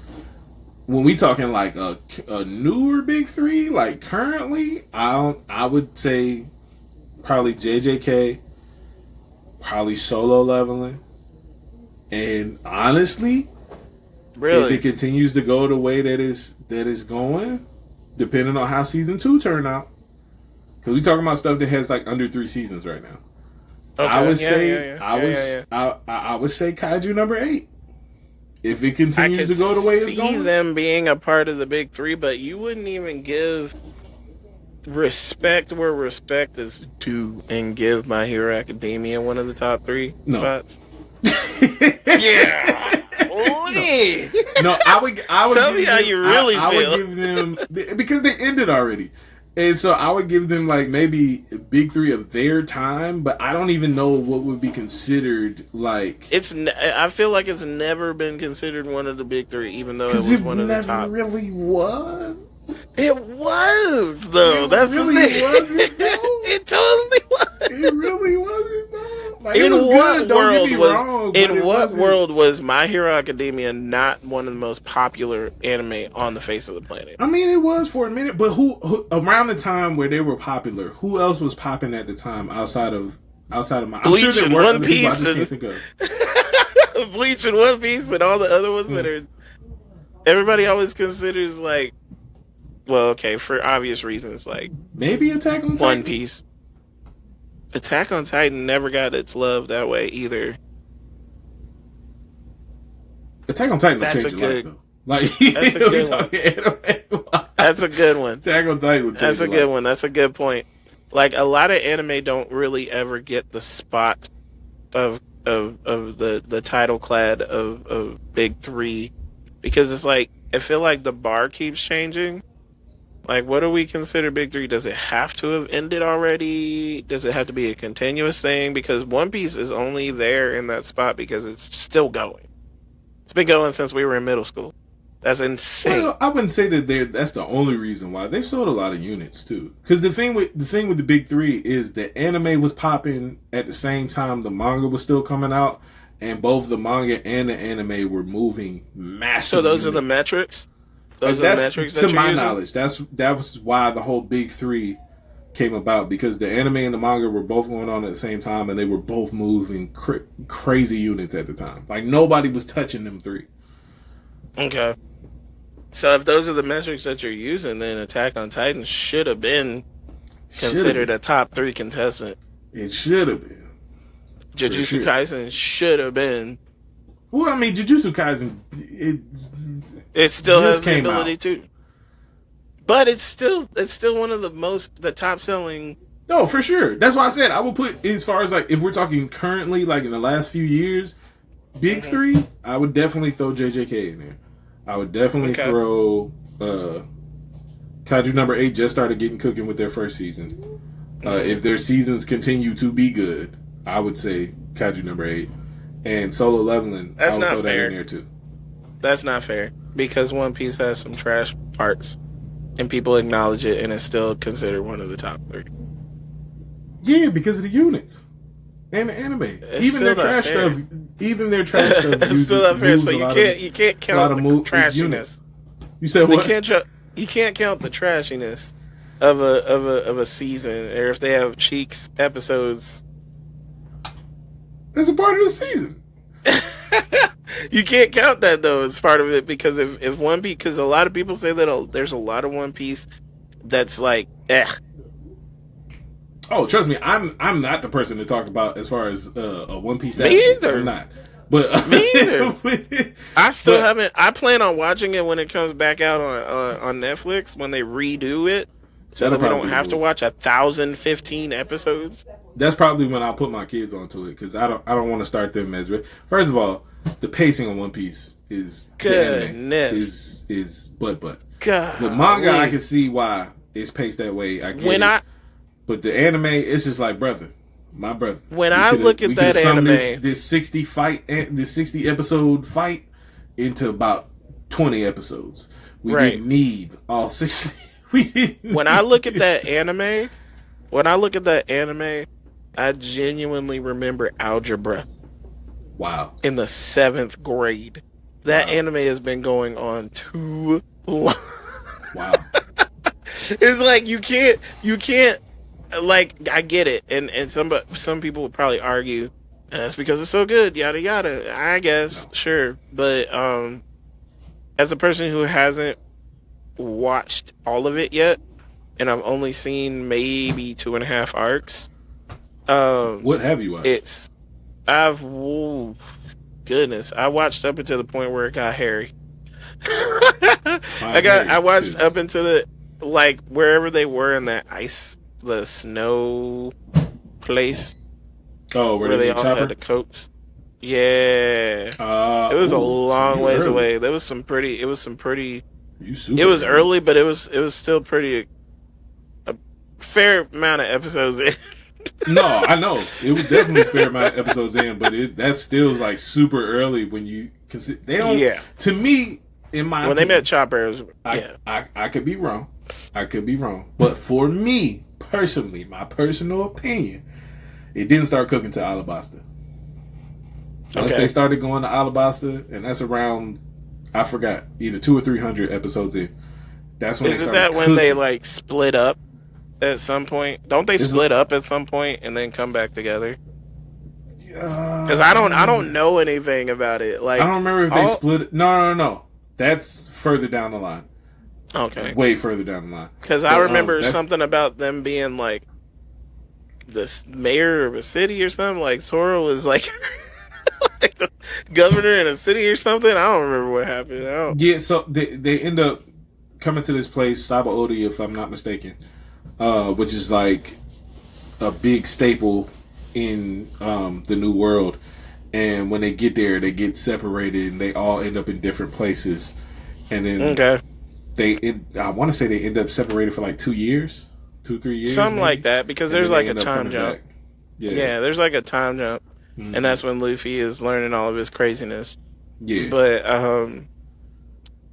When we talking like a newer big three, like currently, I would say probably JJK, probably Solo Leveling, and honestly. Really? If it continues to go the way that is going, depending on how season 2 turn out, because we talking about stuff that has like under 3 seasons right now. Okay. I would say Kaiju number 8. If it continues to go the way it's going, I see them being a part of the big three, but you wouldn't even give respect where respect is due and give My Hero Academia one of the top 3 spots. Yeah. No, I would tell me how you really feel. I would give them because they ended already, and so I would give them like maybe big three of their time, but I don't even know what would be considered like. I feel like it's never been considered one of the big three, even though it was one of the top. It really was. It was though. That's really the thing. Wasn't, it totally was. It really wasn't though. Like, in it was what good. Don't get me wrong, in what world was My Hero Academia not one of the most popular anime on the face of the planet? I mean, it was for a minute, but who around the time where they were popular? Who else was popping at the time outside of my Bleach I'm sure and there were One other Piece? people I just can't think of. Bleach and One Piece and all the other ones that are. Everybody always considers like, well, okay, for obvious reasons, like maybe Attack on Titan. One Piece. Attack on Titan never got its love that way either. Attack on Titan will change your life, though. Like, that's a good one. That's a good one. Attack on Titan will change That's a your good life. one. That's a good point. Like, a lot of anime don't really ever get the spot of the title clad of Big Three, because it's like, I feel like the bar keeps changing. Like, what do we consider Big Three? Does it have to have ended already? Does it have to be a continuous thing? Because One Piece is only there in that spot because it's still going. It's been going since we were in middle school. That's insane. Well, I wouldn't say that that's the only reason why. They've sold a lot of units too. Because the thing with the Big Three is the anime was popping at the same time the manga was still coming out, and both the manga and the anime were moving massive. So those units. are the metrics. Those are the metrics that to you're my using? knowledge. That was why the whole Big Three came about, because the anime and the manga were both going on at the same time, and they were both moving crazy units at the time. Like, nobody was touching them three. Okay. So if those are the metrics that you're using, then Attack on Titan should have been considered a top 3 contestant. It should have been. Jujutsu Kaisen should have been. Well, I mean, Jujutsu Kaisen, it still just has the came ability out. to. But it's still one of the top selling. No, for sure. That's why I said I would put, as far as like, if we're talking currently, like in the last few years, Big Three, I would definitely throw JJK in there. I would definitely throw Kaiju number 8 just started getting cooking with their first season. If their seasons continue to be good, I would say Kaiju number 8. And Solo Leveling, That's I would not throw fair. that in there too. That's not fair, because One Piece has some trash parts, and people acknowledge it, and it's still considered one of the top 3. Yeah, because of the units and the anime. Even their trash stuff. Even their trash stuff. It's still not fair. So you can't count the trashiness. You said what? You can't count the trashiness of a season, or if they have cheeks episodes. That's a part of the season. You can't count that though as part of it, because if One Piece, because a lot of people say that there's a lot of One Piece that's like Oh, trust me, I'm not the person to talk about as far as a One Piece. Me either. I'm not. But me either. I still haven't. I plan on watching it when it comes back out on Netflix when they redo it, so that we don't have to watch 1,015 episodes. That's probably when I'll put my kids onto it, because I don't want to start them as. First of all, the pacing on One Piece is goodness is but God, the manga I can see why it's paced that way. I get it. But the anime, it's just like, my brother. When I look at that anime, this 60 episode fight into about 20 episodes. We didn't need all 60. When I look at that anime, I genuinely remember algebra. Wow. In the 7th grade. That anime has been going on too long. Wow. It's like you can't like, I get it, and some people would probably argue that's because it's so good, yada yada. I guess sure, but as a person who hasn't watched all of it yet, and I've only seen maybe 2.5 arcs. What have you watched? Goodness, I watched up until the point where it got hairy. I watched up into the, like, wherever they were in that the snow place. Oh, where they all had the coats. Yeah. It was a long ways away. It was some pretty. It was early, but it was still pretty. A fair amount of episodes in. No, I know. It was definitely a fair amount of episodes in, but that's still like super early when you consider. They don't. Yeah. To me, in my when opinion, they met Chopper, I could be wrong. But for me personally, my personal opinion, it didn't start cooking to Alabasta. Once they started going to Alabasta, and that's around, I forgot, either 200 or 300 episodes in. That's when Isn't that when they like split up at some point? Don't they split up at some point and then come back together? Because I don't know anything about it. Like I don't remember if they split it. No. That's further down the line. Okay. Way further down the line. Because I remember something about them being like the mayor of a city or something. Like Sora was like, like the governor in a city or something. I don't remember what happened. Yeah, so they end up coming to this place, Sabaody, if I'm not mistaken, which is like a big staple in the New World. And when they get there, they get separated and they all end up in different places. And then I want to say they end up separated for like 2 years, 2-3 years, something maybe? like that. Because there's like a time jump. Yeah, there's like a time jump, and that's when Luffy is learning all of his craziness. Yeah,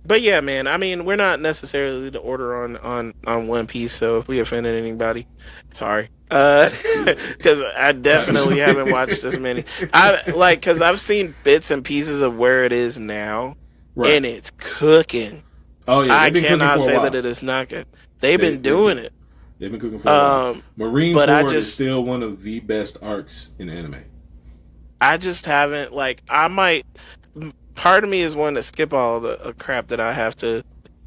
but yeah, man. I mean, we're not necessarily the order on One Piece, so if we offended anybody, sorry. Because I definitely haven't watched as many. Because I've seen bits and pieces of where it is now, and it's cooking. Oh yeah, I cannot say that it is not good. They've been doing it. They've been cooking for a while. Marineford is still one of the best arcs in anime. I just haven't, I might, part of me is wanting to skip all the crap that I have to,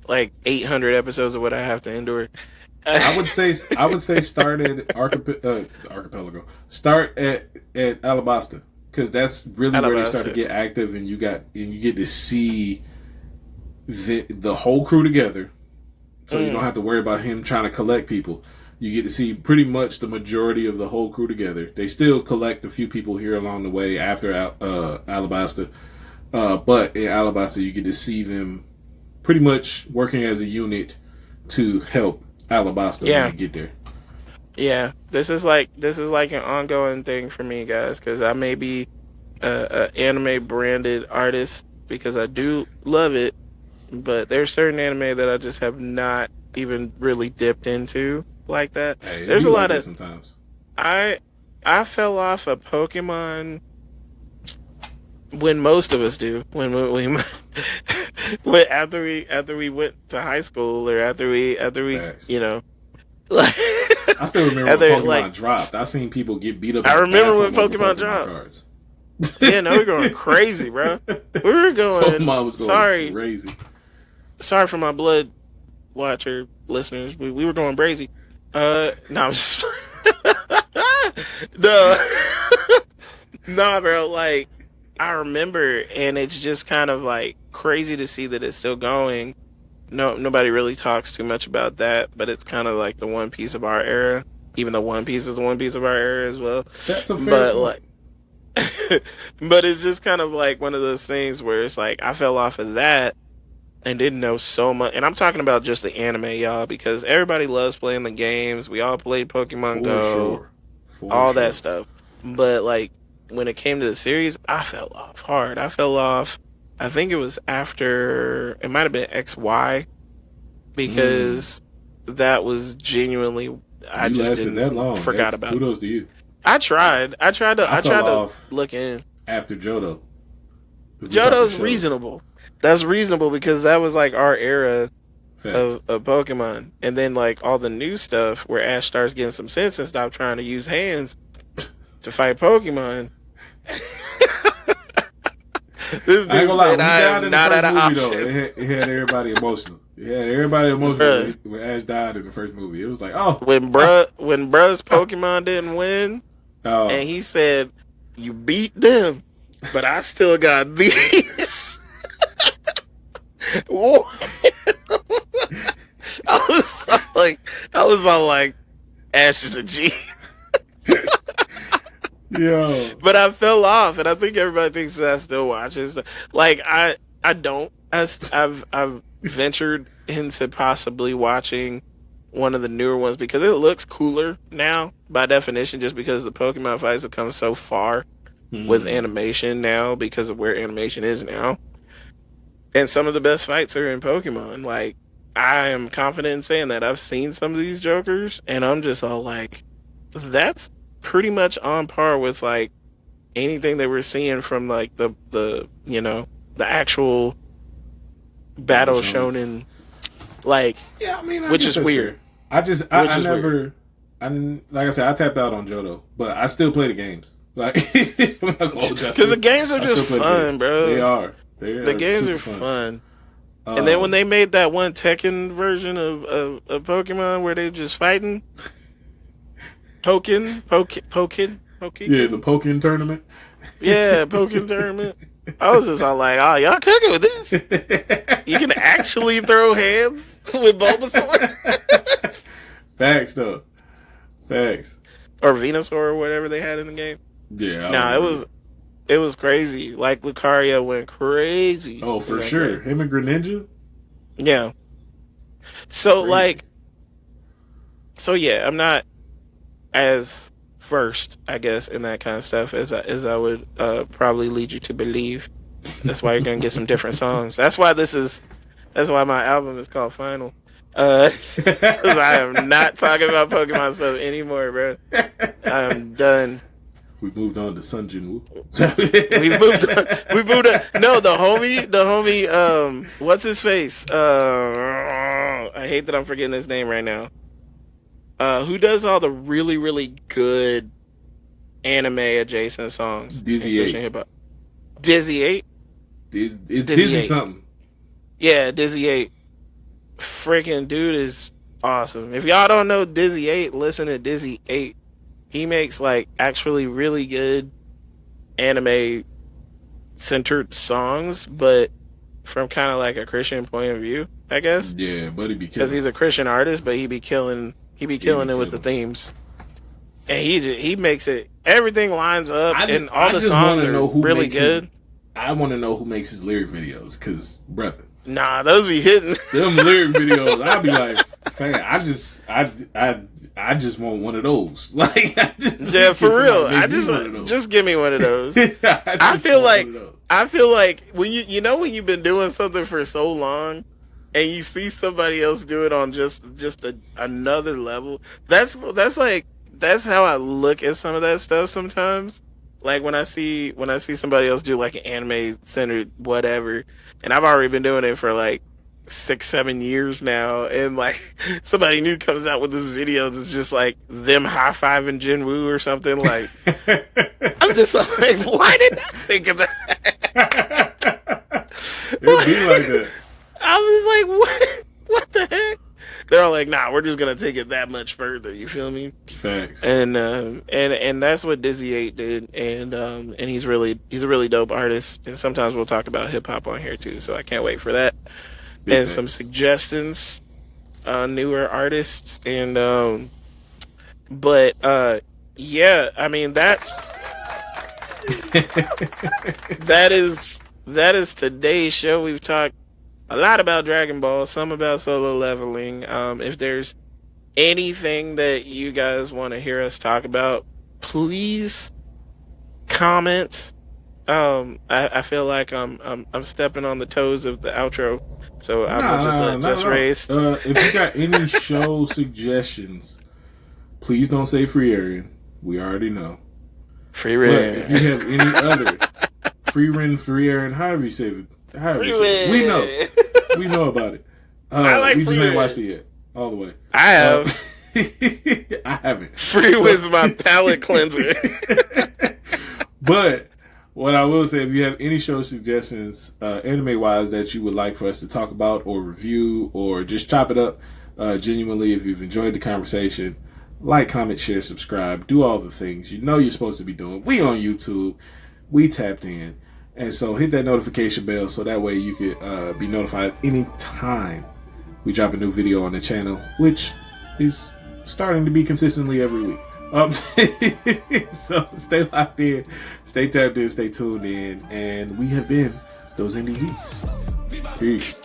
800 episodes of what I have to endure. I would say start at Archipelago. Start at Alabasta, because that's really where they start to get active, and you get to see the whole crew together. So you don't have to worry about him trying to collect people. You get to see pretty much the majority of the whole crew together. They still collect a few people here along the way after Alabasta. But in Alabasta, you get to see them pretty much working as a unit to help Alabasta when they get there. Yeah, this is like an ongoing thing for me, guys, because I may be an anime branded artist because I do love it, but there's certain anime that I just have not even really dipped into like that. Hey, there's a lot of sometimes. I fell off of Pokemon when most of us do when after we went to high school, or after we you know. I still remember when Pokemon dropped. I seen people get beat up. I remember when Pokemon dropped. Cards. Yeah, no, we were going crazy, bro. We were going. Pokemon was going crazy. Sorry for my blood watcher listeners. We were going crazy. No, I'm just no, bro. I remember, and it's just kind of crazy to see that it's still going. No, nobody really talks too much about that, but it's kind of like the One Piece of our era. Even though One Piece is the One Piece of our era as well. That's a fair point. But it's just kind of one of those things where it's I fell off of that and didn't know so much. And I'm talking about just the anime, y'all, because everybody loves playing the games. We all played Pokemon Go, all that stuff. But when it came to the series, I fell off hard. I fell off. I think it was after, it might have been XY, because that was genuinely, I just didn't that long. Forgot about it. Kudos to you. I tried to look in. After Johto. Johto's reasonable. That's reasonable because that was our era of Pokemon. And then all the new stuff where Ash starts getting some sense and stop trying to use hands to fight Pokemon. This dude said I am not out of options. It had everybody emotional. When Ash died in the first movie. It was when bruh's Pokemon didn't win, and he said, "You beat them, but I still got these." I was all like, Ash is a G. Yo. But I fell off, and I think everybody thinks that I still watch it. I don't. I've ventured into possibly watching one of the newer ones because it looks cooler now, by definition, just because the Pokemon fights have come so far with animation now because of where animation is now. And some of the best fights are in Pokemon. I am confident in saying that. I've seen some of these Jokers, and I'm just all that's pretty much on par with anything that we're seeing from the actual battle shonen, yeah, I mean, which is weird. I never, like I said, I tapped out on Johto, but I still play the games. Like, because the games are just fun, bro. They are. The games are fun. And then when they made that one Tekken version of Pokemon where they just fighting, Pokin. Yeah, the Pokin tournament. Yeah, Pokin tournament. I was just all like, oh, y'all cooking with this? You can actually throw hands with Bulbasaur? Facts, though. Facts. Or Venusaur or whatever they had in the game. Yeah. Nah, it was crazy. Like, Lucario went crazy. Oh, for sure. Game. Him and Greninja? Yeah. So, crazy. I'm not as versed, I guess, in that kind of stuff as I would probably lead you to believe. That's why you're going to get some different songs. That's why my album is called Final. Because I am not talking about Pokemon stuff anymore, bro. I am done. We moved on to Sun Jin-woo. we moved on. No, the homie, what's his face? I hate that I'm forgetting his name right now. Who does all the really, really good anime adjacent songs? Dizzy 8. Hip-hop? Dizzy 8? It's Dizzy 8. Something. Yeah, Dizzy 8. Freaking dude is awesome. If y'all don't know Dizzy 8, listen to Dizzy 8. He makes like actually really good anime centered songs, but from kind of like a Christian point of view, I guess. Yeah, but because he's a Christian artist, but he be killing it with the themes, and he makes it. Everything lines up, and all the songs are really good. I want to know who makes his lyric videos, because brother. Nah, those be hitting. Them lyric videos, I'd be like, fam, I just want one of those. Like, for real. Just give me one of those. I feel like when when you've been doing something for so long, and you see somebody else do it on just another level. That's how I look at some of that stuff sometimes. Like when I see somebody else do like an anime centered whatever, and I've already been doing it for like 6-7 years now, and like somebody new comes out with this video that's just like them high-fiving Jinwoo or something. Like I'm just like, why didn't I think of that? It'd be like that. I was like, what the heck? They're all like, nah, we're just gonna take it that much further. You feel me? Facts. And that's what Dizzy 8 did, and he's a really dope artist. And sometimes we'll talk about hip hop on here too. So I can't wait for that. Big and thanks. Some suggestions, newer artists, and yeah, I mean that is today's show. We've talked a lot about Dragon Ball, some about solo leveling. If there's anything that you guys want to hear us talk about, please comment. I feel like I'm stepping on the toes of the outro, so I'm gonna just let JusRzd. If you got any show suggestions, please don't say Free Aaron. We already know. Free Ren. If you have any other Free Aaron, however you say it. We know about it. I like we just Free ain't watched it yet, all the way. I have. I haven't. Free was my palate cleanser. But what I will say, if you have any show suggestions, anime wise, that you would like for us to talk about or review or just chop it up, genuinely, if you've enjoyed the conversation, like, comment, share, subscribe, do all the things you know you're supposed to be doing. We on YouTube, we tapped in. And so hit that notification bell so that way you could be notified anytime we drop a new video on the channel, which is starting to be consistently every week. So stay locked in, stay tapped in, stay tuned in, and we have been Those Indie Geeks. Peace.